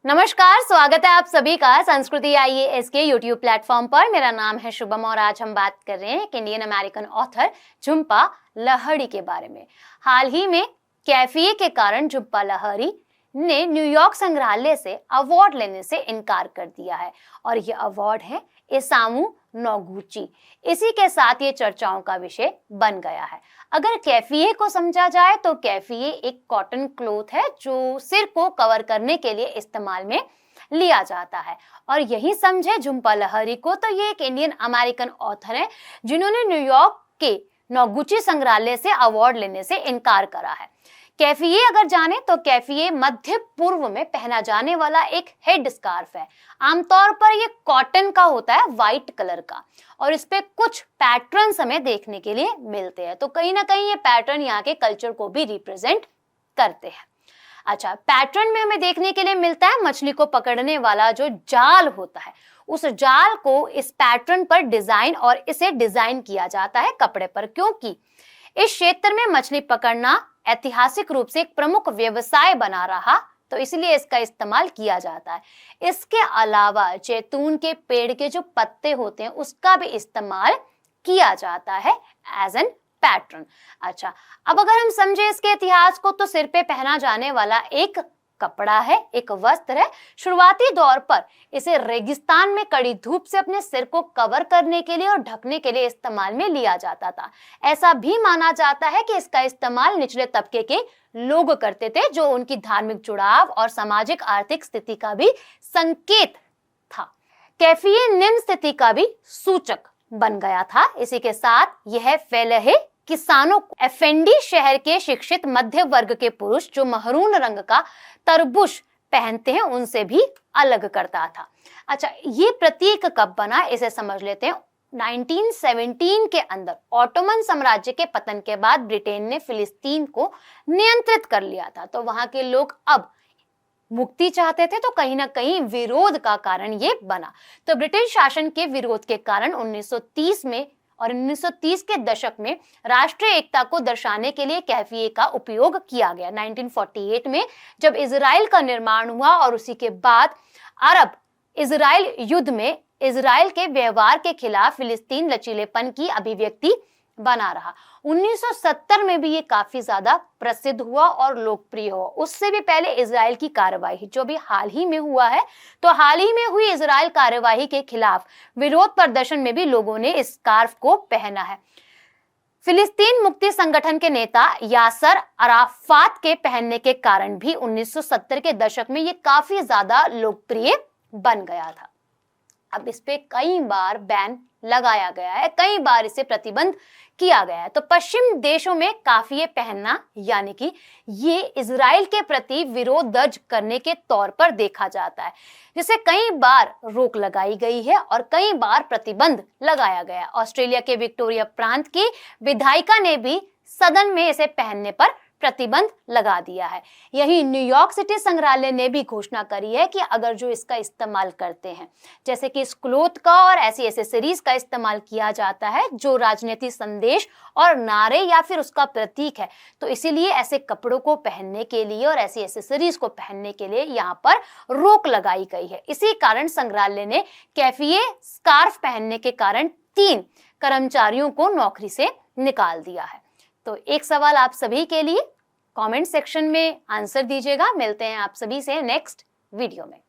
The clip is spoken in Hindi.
नमस्कार, स्वागत है आप सभी का संस्कृति आईएएस के यूट्यूब प्लेटफॉर्म पर। मेरा नाम है शुभम और आज हम बात कर रहे हैं एक Indian American author Jhumpa Lahiri के बारे में। हाल ही में कैफिए के कारण झुंपा लाहिड़ी ने न्यूयॉर्क संग्रहालय से अवार्ड लेने से इनकार कर दिया है और ये अवार्ड है इसामू नोगुची। इसी के साथ ये चर्चाओं का विषय बन गया है। अगर कैफिए को समझा जाए तो कैफिए एक कॉटन क्लॉथ है जो सिर को कवर करने के लिए इस्तेमाल में लिया जाता है। और यही समझे झुंपा लाहिड़ी को तो ये एक इंडियन अमेरिकन ऑथर है जिन्होंने न्यूयॉर्क के नोगुची संग्रहालय से अवार्ड लेने से इनकार करा है। कैफिए अगर जाने तो कैफिए मध्य पूर्व में पहना जाने वाला एक हेड स्कार्फ है। आमतौर पर ये कॉटन का होता है, व्हाइट कलर का, और इस पे कुछ पैटर्न्स हमें देखने के लिए मिलते हैं। तो कहीं ना कहीं ये पैटर्न यहाँ के कल्चर को भी रिप्रेजेंट करते हैं। अच्छा, पैटर्न में हमें देखने के लिए मिलता है मछली को पकड़ने वाला जो जाल होता है, उस जाल को इस पैटर्न पर डिजाइन और इसे डिजाइन किया जाता है कपड़े पर, क्योंकि इस क्षेत्र में मछली पकड़ना ऐतिहासिक रूप से एक प्रमुख व्यवसाय बना रहा, तो इसलिए इसका इस्तेमाल किया जाता है। इसके अलावा जैतून के पेड़ के जो पत्ते होते हैं उसका भी इस्तेमाल किया जाता है एज एन पैटर्न। अच्छा, अब अगर हम समझे इसके इतिहास को तो सिर पे पहना जाने वाला एक कपड़ा है, एक वस्त्र है। शुरुआती दौर पर इसे रेगिस्तान में कड़ी धूप से अपने सिर को कवर करने के लिए और ढकने के लिए इस्तेमाल में लिया जाता था। ऐसा भी माना जाता है कि इसका इस्तेमाल निचले तबके के लोग करते थे, जो उनकी धार्मिक जुड़ाव और सामाजिक आर्थिक स्थिति का भी संकेत था। कैफिए निम्न स्थिति का भी सूचक बन गया था। इसी के साथ यह फेलहे किसानों को एफएनडी शहर के शिक्षित मध्य वर्ग के पुरुष जो महरून रंग का तरबूश पहनते हैं उनसे भी अलग करता था। अच्छा, ये प्रतीक कब बना इसे समझ लेते हैं। 1917 के अंदर ऑटोमन साम्राज्य के पतन के बाद ब्रिटेन ने फिलिस्तीन को नियंत्रित कर लिया था, तो वहां के लोग अब मुक्ति चाहते थे, तो कहीं ना कहीं विरोध का कारण ये बना। तो ब्रिटिश शासन के विरोध के कारण 1930 में और 1930 के दशक में राष्ट्रीय एकता को दर्शाने के लिए कैफिए का उपयोग किया गया। 1948 में जब इजराइल का निर्माण हुआ और उसी के बाद अरब इजराइल युद्ध में इजराइल के व्यवहार के खिलाफ फिलिस्तीन लचीलेपन की अभिव्यक्ति बना रहा। 1970 में भी ये काफी ज्यादा प्रसिद्ध हुआ और लोकप्रिय हुआ। उससे भी पहले इजराइल की कार्यवाही जो भी हाल ही में हुआ है, तो हाल ही में हुई इजराइल कार्यवाही के खिलाफ विरोध प्रदर्शन में भी लोगों ने इस स्कार्फ को पहना है। फिलिस्तीन मुक्ति संगठन के नेता यासर अराफात के पहनने के कारण भी 1970 के दशक में ये काफी ज्यादा लोकप्रिय बन गया था। अब इस पे कई बार बैन लगाया गया है, कई बार इसे प्रतिबंध किया गया है। तो पश्चिम देशों में कैफिए पहनना यानी कि ये इजराइल के प्रति विरोध दर्ज करने के तौर पर देखा जाता है, जिसे कई बार रोक लगाई गई है और कई बार प्रतिबंध लगाया गया। ऑस्ट्रेलिया के विक्टोरिया प्रांत की विधायिका ने भी सदन में इसे पहनने पर प्रतिबंध लगा दिया है। यही न्यूयॉर्क सिटी संग्रहालय ने भी घोषणा करी है कि अगर जो इसका इस्तेमाल करते हैं, जैसे कि इस क्लॉथ का और ऐसी एसेसरीज का इस्तेमाल किया जाता है जो राजनीतिक संदेश और नारे या फिर उसका प्रतीक है, तो इसीलिए ऐसे कपड़ों को पहनने के लिए और ऐसी एसेसरीज को पहनने के लिए यहाँ पर रोक लगाई गई है। इसी कारण संग्रहालय ने कैफिए स्कार्फ पहनने के कारण 3 कर्मचारियों को नौकरी से निकाल दिया है। तो एक सवाल आप सभी के लिए कमेंट सेक्शन में आंसर दीजिएगा। मिलते हैं आप सभी से नेक्स्ट वीडियो में।